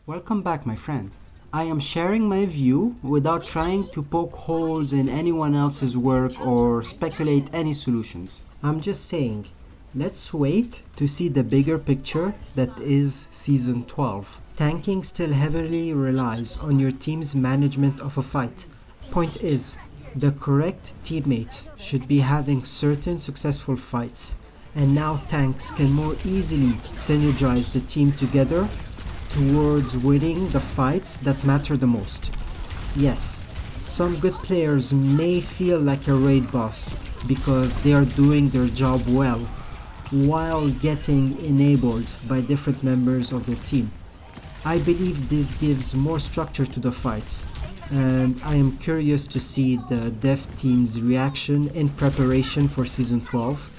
Welcome back, my friend. I am sharing my view without trying to poke holes in anyone else's work or speculate any solutions. I'm just saying, let's wait to see the bigger picture that is Season 12. Tanking still heavily relies on your team's management of a fight. Point is, the correct teammates should be having certain successful fights, and now tanks can more easily synergize the team together towards winning the fights that matter the most. Yes, some good players may feel like a raid boss because they are doing their job well, while getting enabled by different members of their team. I believe this gives more structure to the fights, and I am curious to see the dev team's reaction in preparation for Season 12,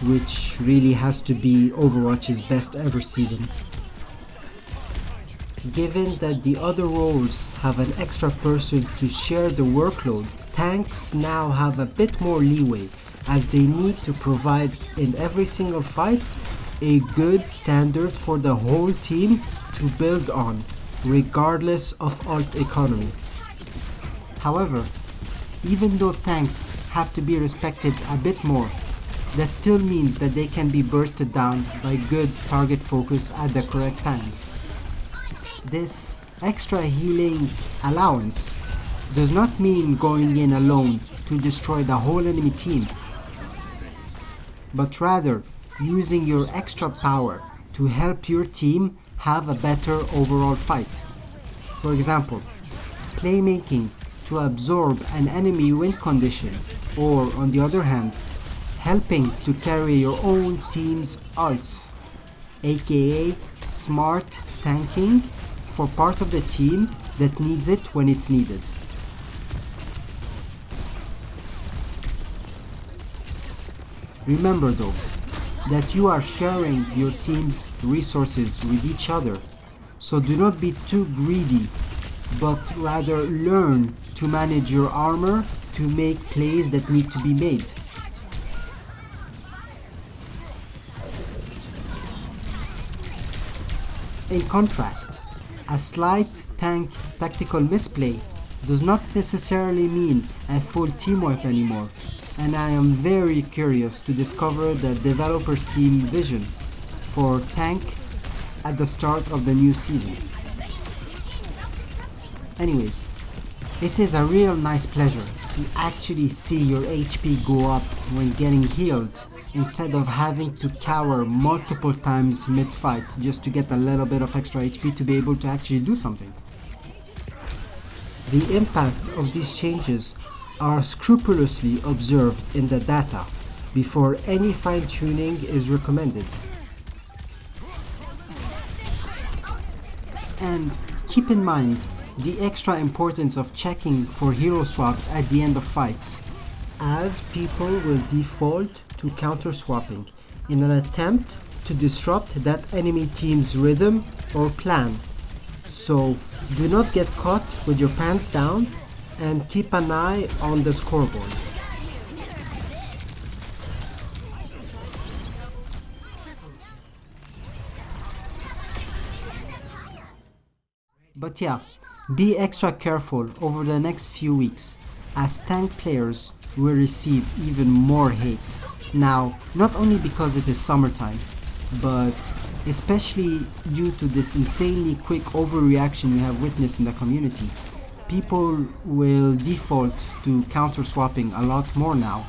which really has to be Overwatch's best ever season. Given that the other roles have an extra person to share the workload, tanks now have a bit more leeway, as they need to provide in every single fight a good standard for the whole team to build on, regardless of alt economy. However, even though tanks have to be respected a bit more, that still means that they can be bursted down by good target focus at the correct times. This extra healing allowance does not mean going in alone to destroy the whole enemy team, but rather using your extra power to help your team have a better overall fight. For example, playmaking to absorb an enemy win condition, or on the other hand, helping to carry your own team's ults, aka smart tanking for part of the team that needs it when it's needed. Remember though, that you are sharing your team's resources with each other, so do not be too greedy, but rather learn to manage your armor to make plays that need to be made. In contrast, a slight tank tactical misplay does not necessarily mean a full team wipe anymore, and I am very curious to discover the developer's team vision for tank at the start of the new season. Anyways, it is a real nice pleasure to actually see your HP go up when getting healed, instead of having to cower multiple times mid-fight just to get a little bit of extra HP to be able to actually do something. The impact of these changes are scrupulously observed in the data before any fine-tuning is recommended. And keep in mind the extra importance of checking for hero swaps at the end of fights, as people will default to counter swapping in an attempt to disrupt that enemy team's rhythm or plan. So do not get caught with your pants down, and keep an eye on the scoreboard. But yeah, be extra careful over the next few weeks, as tank players will receive even more hate. Now, not only because it is summertime, but especially due to this insanely quick overreaction we have witnessed in the community. People will default to counter swapping a lot more now,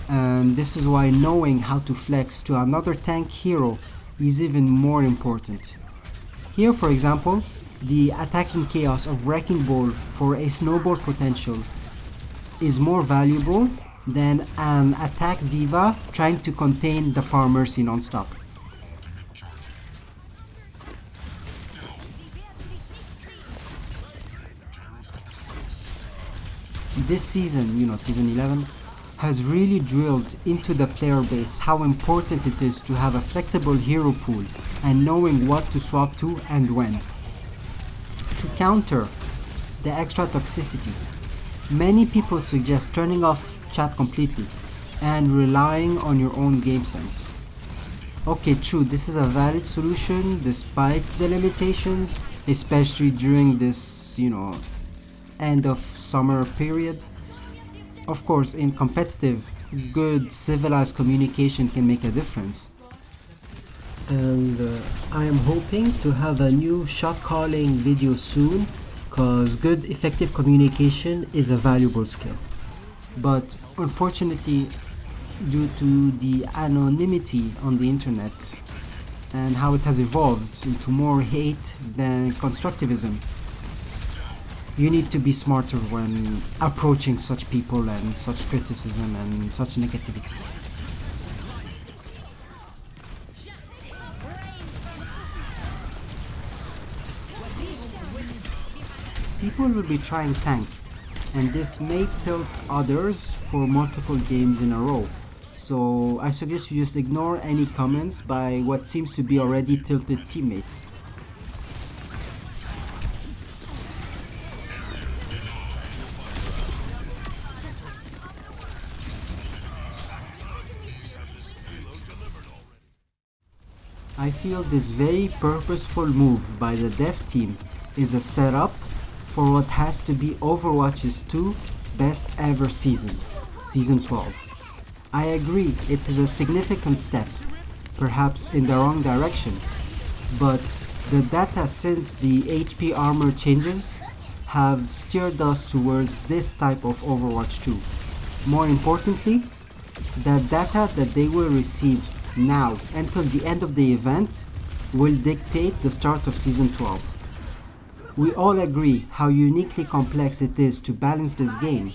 and this is why knowing how to flex to another tank hero is even more important. Here, for example, the attacking chaos of Wrecking Ball for a snowball potential is more valuable than an attack diva trying to contain the Far Mercy non-stop. This season, season 11, has really drilled into the player base how important it is to have a flexible hero pool and knowing what to swap to and when. To counter the extra toxicity, many people suggest turning off chat completely and relying on your own game sense. Okay, true, this is a valid solution despite the limitations, especially during this, end of summer period. Of course, in competitive, good civilized communication can make a difference. And I am hoping to have a new shot calling video soon, cause good effective communication is a valuable skill. But unfortunately, due to the anonymity on the internet and how it has evolved into more hate than constructivism, you need to be smarter when approaching such people and such criticism and such negativity. People will be trying tank, and this may tilt others for multiple games in a row. So I suggest you just ignore any comments by what seems to be already tilted teammates. I feel this very purposeful move by the dev team is a setup for what has to be Overwatch's 2 best ever season, Season 12. I agree it is a significant step, perhaps in the wrong direction, but the data since the HP armor changes have steered us towards this type of Overwatch 2. More importantly, the data that they will receive now until the end of the event will dictate the start of Season 12. We all agree how uniquely complex it is to balance this game,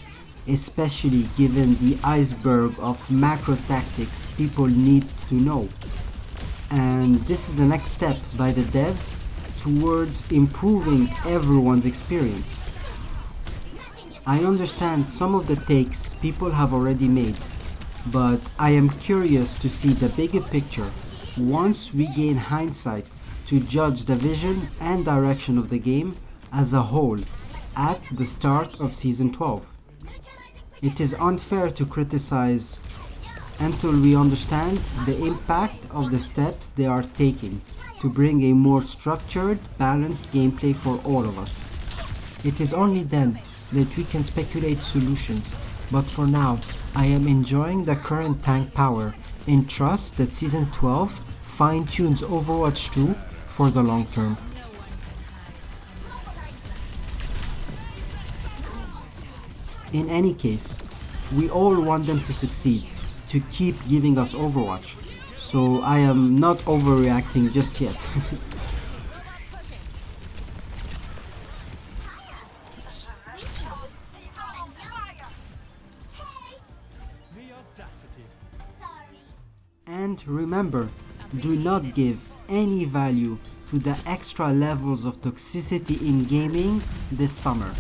especially given the iceberg of macro tactics people need to know. And this is the next step by the devs towards improving everyone's experience. I understand some of the takes people have already made, but I am curious to see the bigger picture once we gain hindsight to judge the vision and direction of the game as a whole at the start of Season 12. It is unfair to criticize until we understand the impact of the steps they are taking to bring a more structured, balanced gameplay for all of us. It is only then that we can speculate solutions, but for now, I am enjoying the current tank power in trust that Season 12 fine-tunes Overwatch 2 for the long term. In any case, we all want them to succeed, to keep giving us Overwatch, so I am not overreacting just yet. And remember, do not give any value to the extra levels of toxicity in gaming this summer.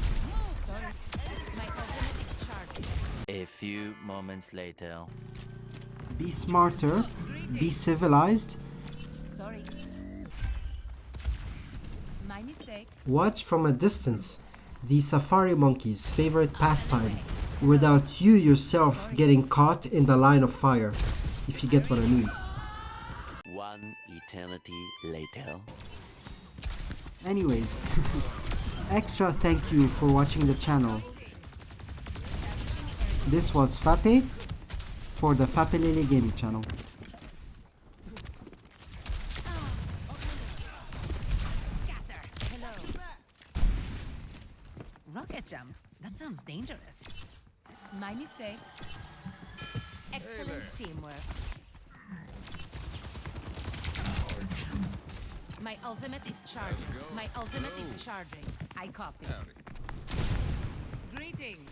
A few moments later. Be smarter, be civilized. Sorry. My mistake. Watch from a distance the safari monkey's favorite pastime without you yourself getting caught in the line of fire, if you get what I mean. One eternity later. Anyways, extra thank you for watching the channel. This was Fape for the Fapelele gaming channel. Scatter. Hello. Rocket jump. That sounds dangerous. My mistake. Excellent teamwork. My ultimate is charging. My ultimate is charging. I copy. Greetings.